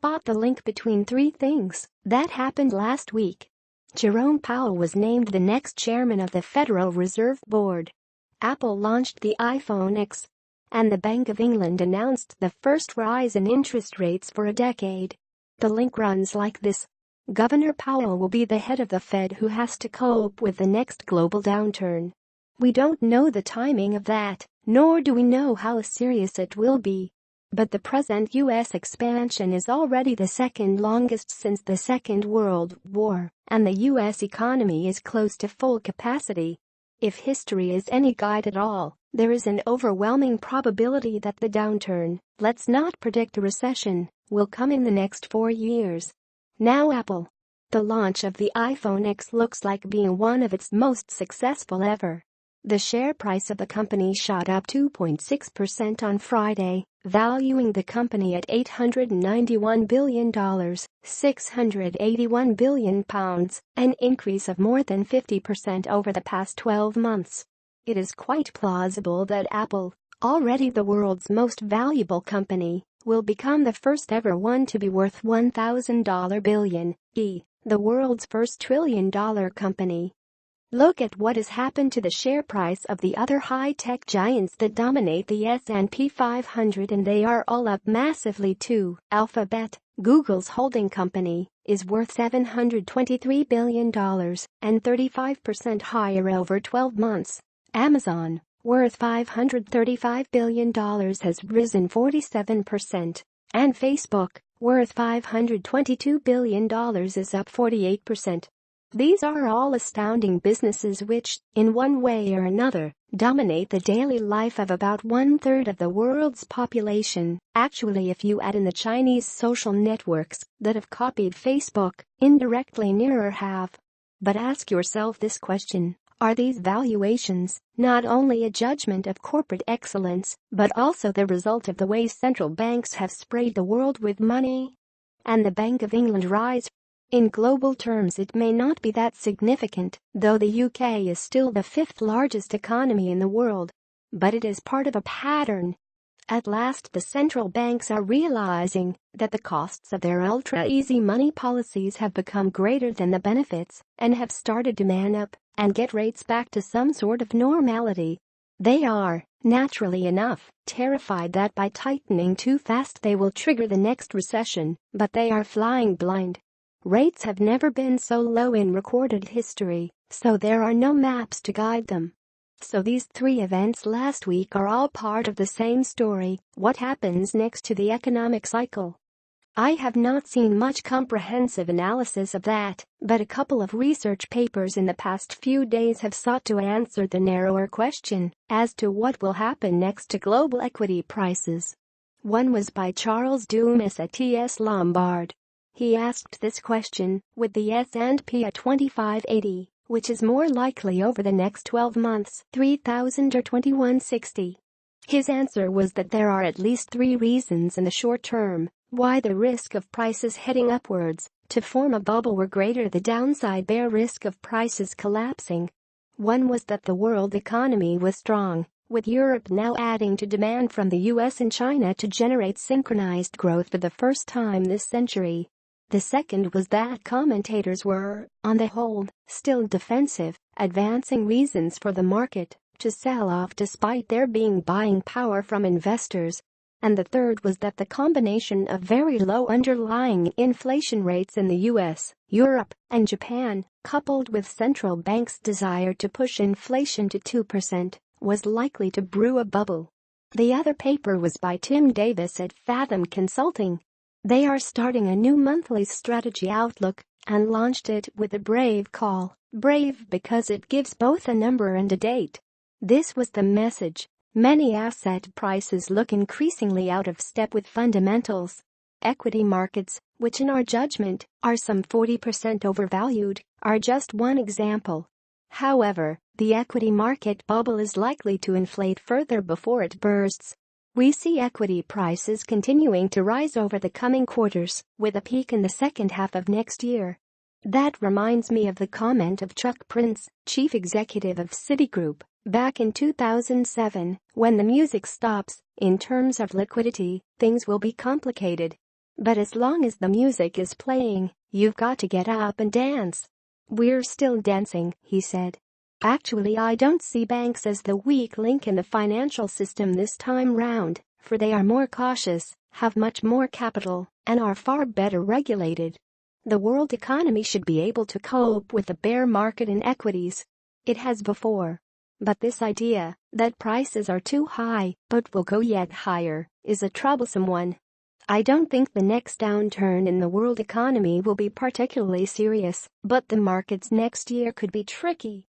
spot the link between three things that happened last week. Jerome Powell was named the next chairman of the Federal Reserve Board. Apple launched the iPhone X. And the Bank of England announced the first rise in interest rates for a decade. The link runs like this. Governor Powell will be the head of the Fed who has to cope with the next global downturn. We don't know the timing of that, nor do we know how serious it will be. But the present U.S. expansion is already the second longest since the Second World War, and the U.S. economy is close to full capacity. If history is any guide at all, there is an overwhelming probability that the downturn, let's not predict a recession, will come in the next 4 years. Now Apple. The launch of the iPhone X looks like being one of its most successful ever. The share price of the company shot up 2.6% on Friday, valuing the company at $891 billion, £681 billion, an increase of more than 50% over the past 12 months. It is quite plausible that Apple, already the world's most valuable company, will become the first ever one to be worth $1,000 billion, the world's first trillion-dollar company. Look at what has happened to the share price of the other high-tech giants that dominate the S&P 500, and they are all up massively too. Alphabet, Google's holding company, is worth $723 billion and 35% higher over 12 months. Amazon, worth $535 billion, has risen 47%. And Facebook, worth $522 billion, is up 48%. These are all astounding businesses which, in one way or another, dominate the daily life of about 1/3 of the world's population. Actually, if you add in the Chinese social networks that have copied Facebook, indirectly nearer half. But ask yourself this question: are these valuations not only a judgment of corporate excellence, but also the result of the way central banks have sprayed the world with money? And the Bank of England rise? In global terms, it may not be that significant, though the UK is still the 5th largest economy in the world. But it is part of a pattern. At last, the central banks are realizing that the costs of their ultra-easy money policies have become greater than the benefits and have started to man up and get rates back to some sort of normality. They are, naturally enough, terrified that by tightening too fast they will trigger the next recession, but they are flying blind. Rates have never been so low in recorded history, so there are no maps to guide them. So these three events last week are all part of the same story: what happens next to the economic cycle. I have not seen much comprehensive analysis of that, but a couple of research papers in the past few days have sought to answer the narrower question as to what will happen next to global equity prices. One was by Charles Dumas at TS Lombard. He asked this question: with the S&P at 2580, which is more likely over the next 12 months, 3,000 or 2160? His answer was that there are at least 3 reasons in the short term why the risk of prices heading upwards to form a bubble were greater, the downside bear risk of prices collapsing. One was that the world economy was strong, with Europe now adding to demand from the US and China to generate synchronized growth for the first time this century. The second was that commentators were, on the whole, still defensive, advancing reasons for the market to sell off despite there being buying power from investors. And the third was that the combination of very low underlying inflation rates in the US, Europe, and Japan, coupled with central banks' desire to push inflation to 2%, was likely to brew a bubble. The other paper was by Tim Davis at Fathom Consulting. They are starting a new monthly strategy outlook and launched it with a brave call. Brave because it gives both a number and a date. This was the message: many asset prices look increasingly out of step with fundamentals. Equity markets, which in our judgment are some 40% overvalued, are just one example. However, the equity market bubble is likely to inflate further before it bursts. We see equity prices continuing to rise over the coming quarters, with a peak in the second half of next year. That reminds me of the comment of Chuck Prince, chief executive of Citigroup, back in 2007, when the music stops, in terms of liquidity, things will be complicated. But as long as the music is playing, you've got to get up and dance." "We're still dancing," he said. "Actually, I don't see banks as the weak link in the financial system this time round, for they are more cautious, have much more capital, and are far better regulated. The world economy should be able to cope with the bear market in equities. It has before. But this idea that prices are too high but will go yet higher is a troublesome one. I don't think the next downturn in the world economy will be particularly serious, but the markets next year could be tricky."